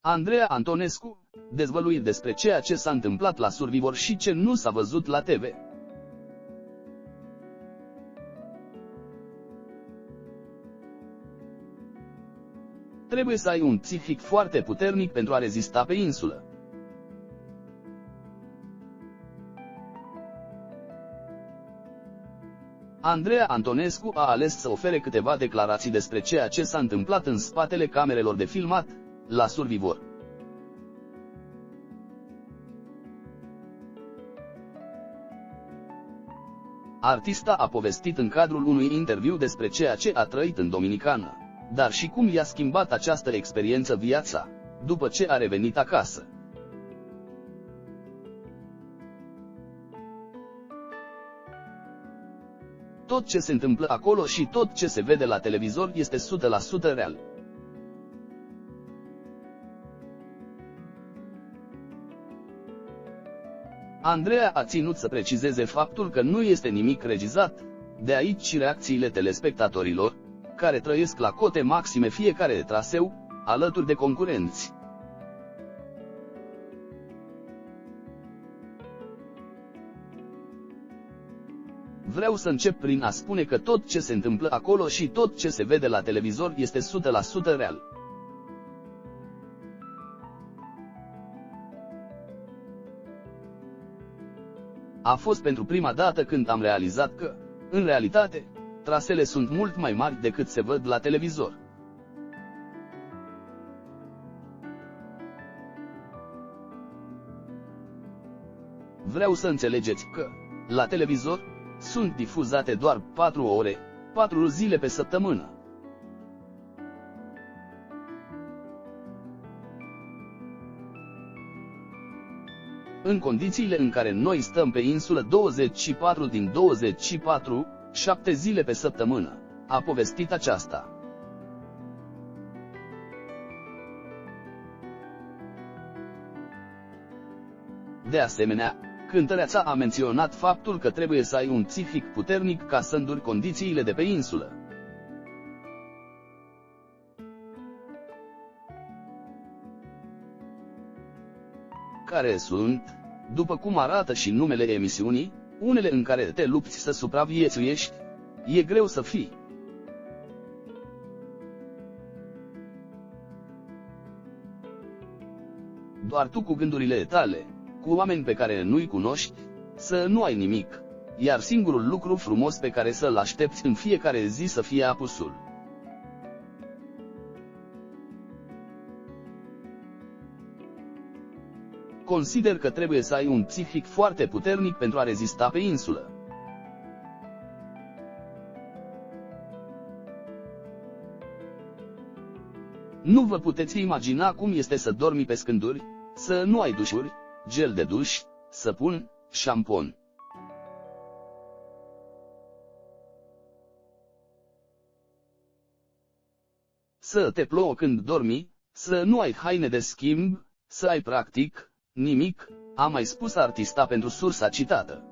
Andreea Antonescu, dezvăluiri despre ceea ce s-a întâmplat la Survivor și ce nu s-a văzut la TV. Trebuie să ai un psihic foarte puternic pentru a rezista pe insulă. Andreea Antonescu a ales să ofere câteva declarații despre ceea ce s-a întâmplat în spatele camerelor de filmat la Survivor. Artista a povestit în cadrul unui interviu despre ceea ce a trăit în Dominicană, dar și cum i-a schimbat această experiență viața, după ce a revenit acasă. Tot ce se întâmplă acolo și tot ce se vede la televizor este 100% real. Andreea a ținut să precizeze faptul că nu este nimic regizat, de aici și reacțiile telespectatorilor, care trăiesc la cote maxime fiecare traseu, alături de concurenți. Vreau să încep prin a spune că tot ce se întâmplă acolo și tot ce se vede la televizor este 100% real. A fost pentru prima dată când am realizat că, în realitate, trasele sunt mult mai mari decât se văd la televizor. Vreau să înțelegeți că, la televizor, sunt difuzate doar 4 ore, 4 zile pe săptămână. În condițiile în care noi stăm pe insulă 24 din 24, 7 zile pe săptămână, a povestit aceasta. De asemenea, cântăreața a menționat faptul că trebuie să ai un psihic puternic ca să înduri condițiile de pe insulă. Care sunt, după cum arată și numele emisiunii, unele în care te lupți să supraviețuiești. E greu să fii. Doar tu cu gândurile tale, cu oameni pe care nu-i cunoști, să nu ai nimic, iar singurul lucru frumos pe care să-l aștepți în fiecare zi să fie apusul. Consider că trebuie să ai un psihic foarte puternic pentru a rezista pe insulă. Nu vă puteți imagina cum este să dormi pe scânduri, să nu ai dușuri, gel de duș, săpun, șampon. Să te plouă când dormi, să nu ai haine de schimb, să ai practic nimic, a mai spus artista pentru sursa citată.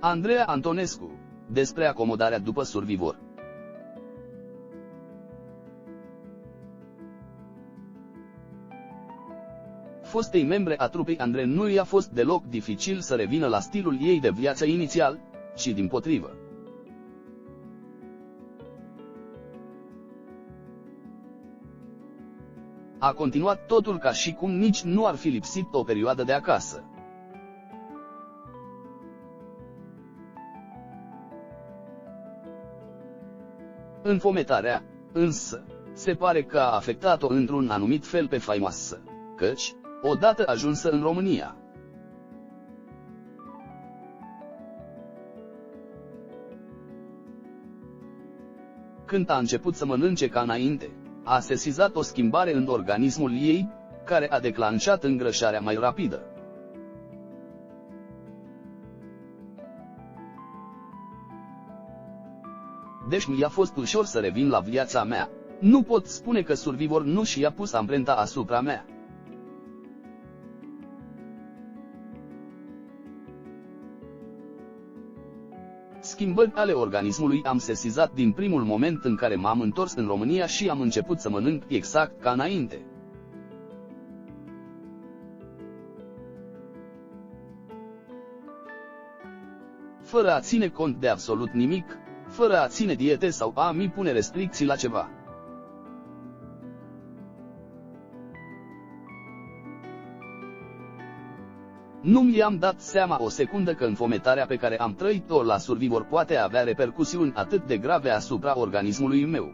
Andreea Antonescu, despre acomodarea după Survivor. Fostei membre a trupei Andrei nu i-a fost deloc dificil să revină la stilul ei de viață inițial, ci dimpotrivă. A continuat totul ca și cum nici nu ar fi lipsit o perioadă de acasă. Înfometarea, însă, se pare că a afectat-o într-un anumit fel pe faimoasă, căci, odată ajunsă în România, când a început să mănânce ca înainte, a sesizat o schimbare în organismul ei, care a declanșat îngrășarea mai rapidă. Deci mi-a fost ușor să revin la viața mea. Nu pot spune că Survivor nu și-a pus amprenta asupra mea. schimbări ale organismului am sesizat din primul moment în care m-am întors în România și am început să mănânc exact ca înainte. Fără a ține cont de absolut nimic, fără a ține diete sau a mi pune restricții la ceva. Nu mi-am dat seama o secundă că înfometarea pe care am trăit-o la Survivor poate avea repercusiuni atât de grave asupra organismului meu.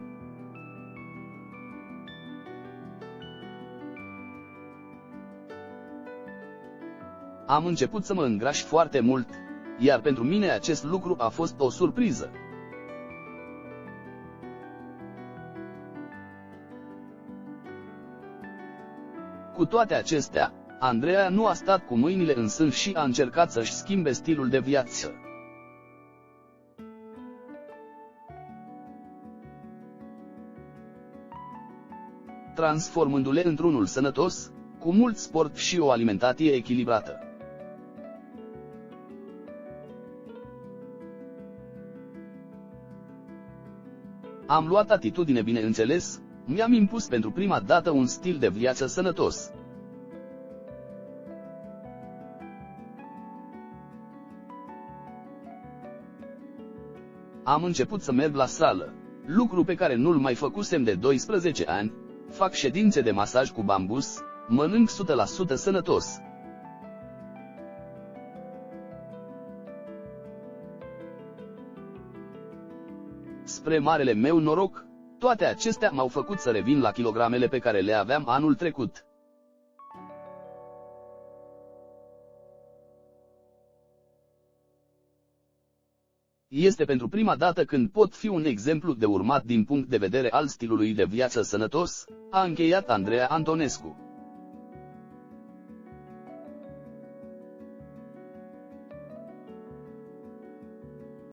Am început să mă îngraș foarte mult, iar pentru mine acest lucru a fost o surpriză. Cu toate acestea, Andreea nu a stat cu mâinile în sân și a încercat să-și schimbe stilul de viață. Transformându-le într-unul sănătos, cu mult sport și o alimentație echilibrată. Am luat atitudine, bineînțeles, mi-am impus pentru prima dată un stil de viață sănătos. Am început să merg la sală, lucru pe care nu-l mai făcusem de 12 ani, fac ședințe de masaj cu bambus, mănânc 100% sănătos. Spre marele meu noroc, toate acestea m-au făcut să revin la kilogramele pe care le aveam anul trecut. Este pentru prima dată când pot fi un exemplu de urmat din punct de vedere al stilului de viață sănătos, a încheiat Andreea Antonescu.